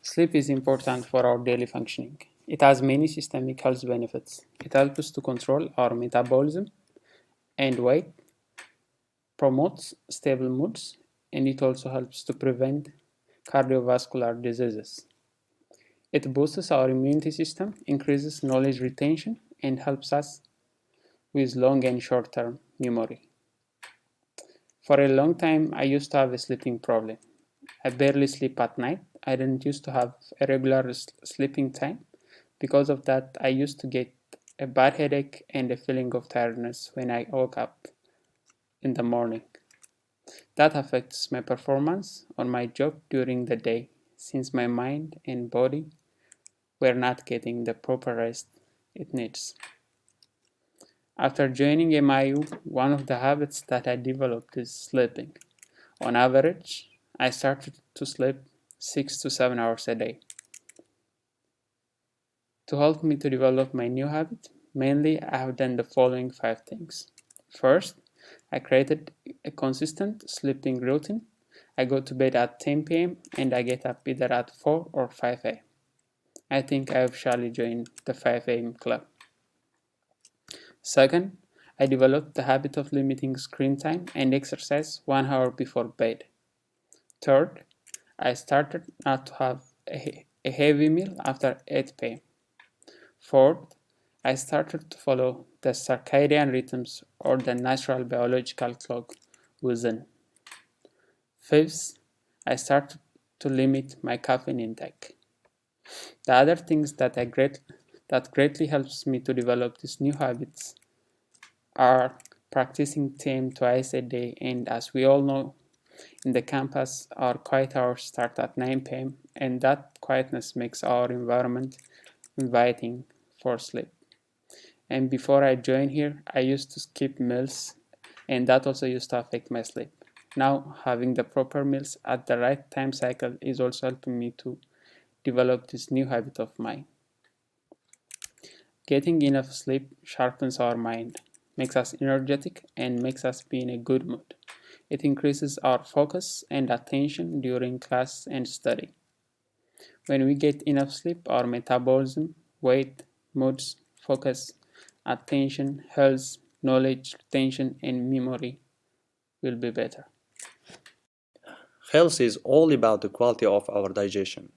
Sleep is important for our daily functioning. It has many systemic health benefits. It helps us to control our metabolism and weight, promotes stable moods, and it also helps to prevent cardiovascular diseases. It boosts our immunity system, increases knowledge retention, and helps us with long and short term memory. For a long time, I used to have a sleeping problem. I barely sleep at night. I didn't used to have a regular sleeping time. Because of that, I used to get a bad headache and a feeling of tiredness when I woke up in the morning. That affects my performance on my job during the day since my mind and body were not getting the proper rest it needs. After joining MIU, one of the habits that I developed is sleeping. On average, I started to sleep 6 to 7 hours a day. To help me to develop my new habit, mainly I have done the following 5 things. First, I created a consistent sleeping routine. I go to bed at 10 p.m. and I get up either at 4 or 5 a.m. I think I have surely joined the 5 a.m. club. Second, I developed the habit of limiting screen time and exercise 1 hour before bed. Third, I started not to have a heavy meal after 8 p.m. Fourth, I started to follow the circadian rhythms or the natural biological clock within. Fifth, I started to limit my caffeine intake. The other things that greatly helps me to develop these new habits are practicing time twice a day, and as we all know, in the campus our quiet hours start at 9 p.m. and that quietness makes our environment inviting for sleep. And before I joined here, I used to skip meals, and that also used to affect my sleep. Now, having the proper meals at the right time cycle is also helping me to develop this new habit of mine. Getting enough sleep sharpens our mind, makes us energetic, and makes us be in a good mood. It increases our focus and attention during class and study. When we get enough sleep, our metabolism, weight, moods, focus, attention, health, knowledge, retention, and memory will be better. Health is all about the quality of our digestion.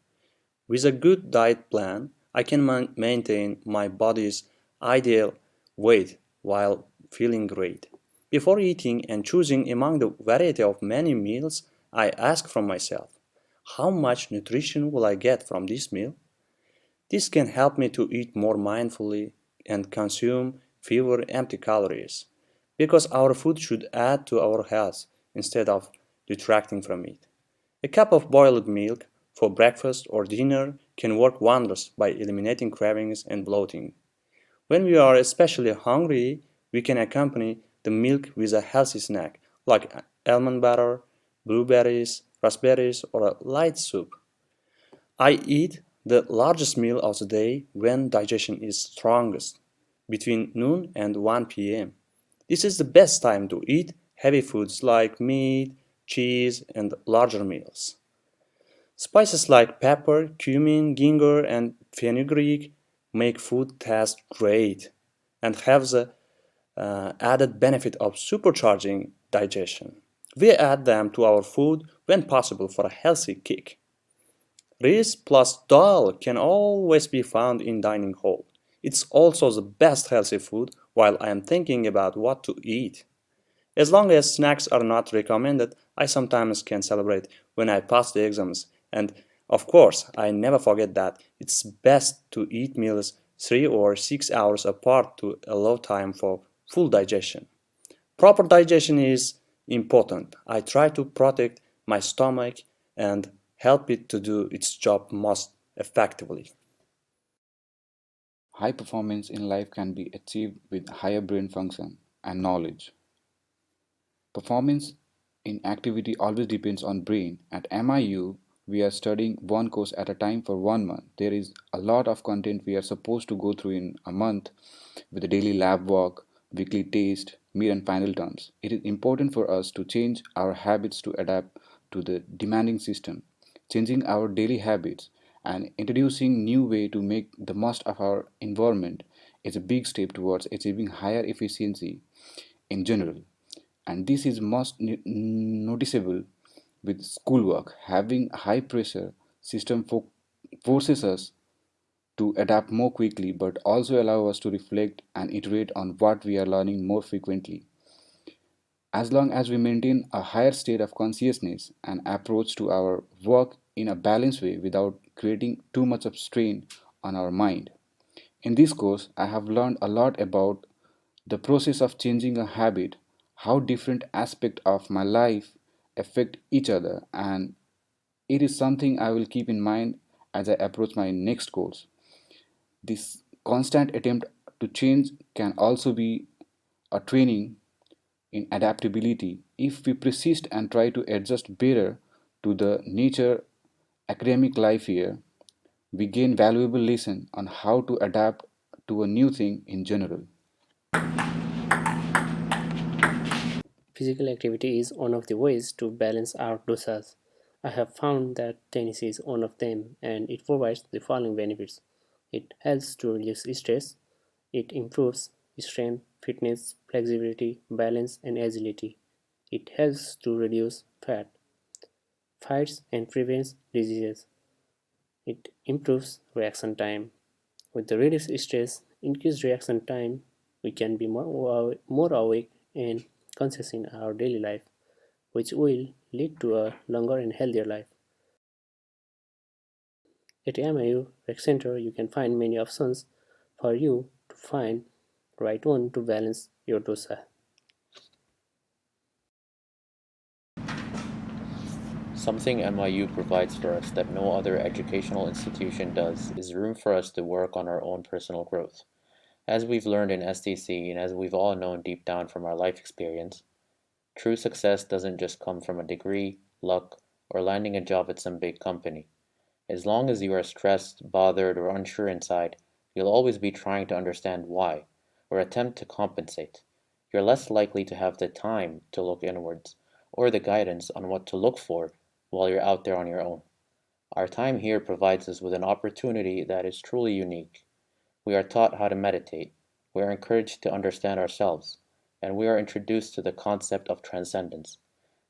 With a good diet plan, I can maintain my body's ideal weight while feeling great. Before eating and choosing among the variety of many meals, I ask from myself, how much nutrition will I get from this meal? This can help me to eat more mindfully and consume fewer empty calories, because our food should add to our health instead of detracting from it. A cup of boiled milk for breakfast or dinner can work wonders by eliminating cravings and bloating. When we are especially hungry, we can accompany the milk with a healthy snack like almond butter, blueberries, raspberries, or a light soup. I eat the largest meal of the day when digestion is strongest, between noon and 1 p.m. This is the best time to eat heavy foods like meat, cheese, and larger meals. Spices like pepper, cumin, ginger, and fenugreek make food taste great and have the added benefit of supercharging digestion. We add them to our food when possible for a healthy kick. Rice plus dal can always be found in dining hall. It's also the best healthy food while I am thinking about what to eat. As long as snacks are not recommended, I sometimes can celebrate when I pass the exams. And of course, I never forget that it's best to eat meals 3 or 6 hours apart to allow time for full digestion. Proper digestion is important. I try to protect my stomach and help it to do its job most effectively. High performance in life can be achieved with higher brain function and knowledge. Performance in activity always depends on brain. At MIU, we are studying one course at a time for 1 month. There is a lot of content we are supposed to go through in a month with a daily lab work, weekly taste, mid and final terms. It is important for us to change our habits to adapt to the demanding system. Changing our daily habits and introducing new way to make the most of our environment is a big step towards achieving higher efficiency in general. And this is most noticeable with schoolwork. Having high pressure system forces us to adapt more quickly, but also allow us to reflect and iterate on what we are learning more frequently. As long as we maintain a higher state of consciousness and approach to our work in a balanced way without creating too much of strain on our mind. In this course, I have learned a lot about the process of changing a habit, how different aspects of my life affect each other, and it is something I will keep in mind as I approach my next course. This constant attempt to change can also be a training in adaptability. If we persist and try to adjust better to the nature academic life here, we gain valuable lesson on how to adapt to a new thing in general. Physical activity is one of the ways to balance our dosas. I have found that tennis is one of them and it provides the following benefits. It helps to reduce stress, it improves strength, fitness, flexibility, balance, and agility. It helps to reduce fat, fights and prevents diseases. It improves reaction time. With the reduced stress, increased reaction time, we can be more awake and conscious in our daily life, which will lead to a longer and healthier life. At MIU Rec Center, you can find many options for you to find the right one to balance your dosa. Something MIU provides for us that no other educational institution does is room for us to work on our own personal growth. As we've learned in STC and as we've all known deep down from our life experience, true success doesn't just come from a degree, luck, or landing a job at some big company. As long as you are stressed, bothered, or unsure inside, you'll always be trying to understand why, or attempt to compensate. You're less likely to have the time to look inwards, or the guidance on what to look for while you're out there on your own. Our time here provides us with an opportunity that is truly unique. We are taught how to meditate, we are encouraged to understand ourselves, and we are introduced to the concept of transcendence.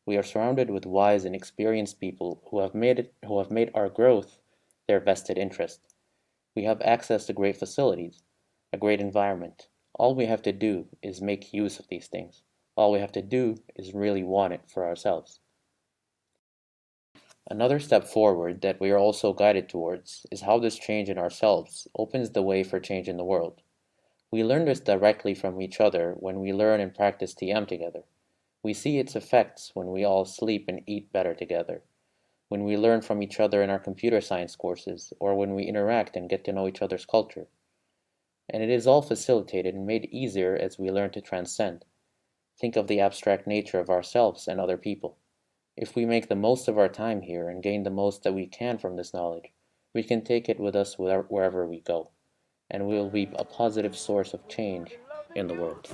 We are surrounded with wise and experienced people who have made our growth their vested interest. We have access to great facilities, a great environment. All we have to do is make use of these things. All we have to do is really want it for ourselves. Another step forward that we are also guided towards is how this change in ourselves opens the way for change in the world. We learn this directly from each other when we learn and practice TM together. We see its effects when we all sleep and eat better together, when we learn from each other in our computer science courses, or when we interact and get to know each other's culture. And it is all facilitated and made easier as we learn to transcend. Think of the abstract nature of ourselves and other people. If we make the most of our time here and gain the most that we can from this knowledge, we can take it with us wherever we go, and we will be a positive source of change in the world.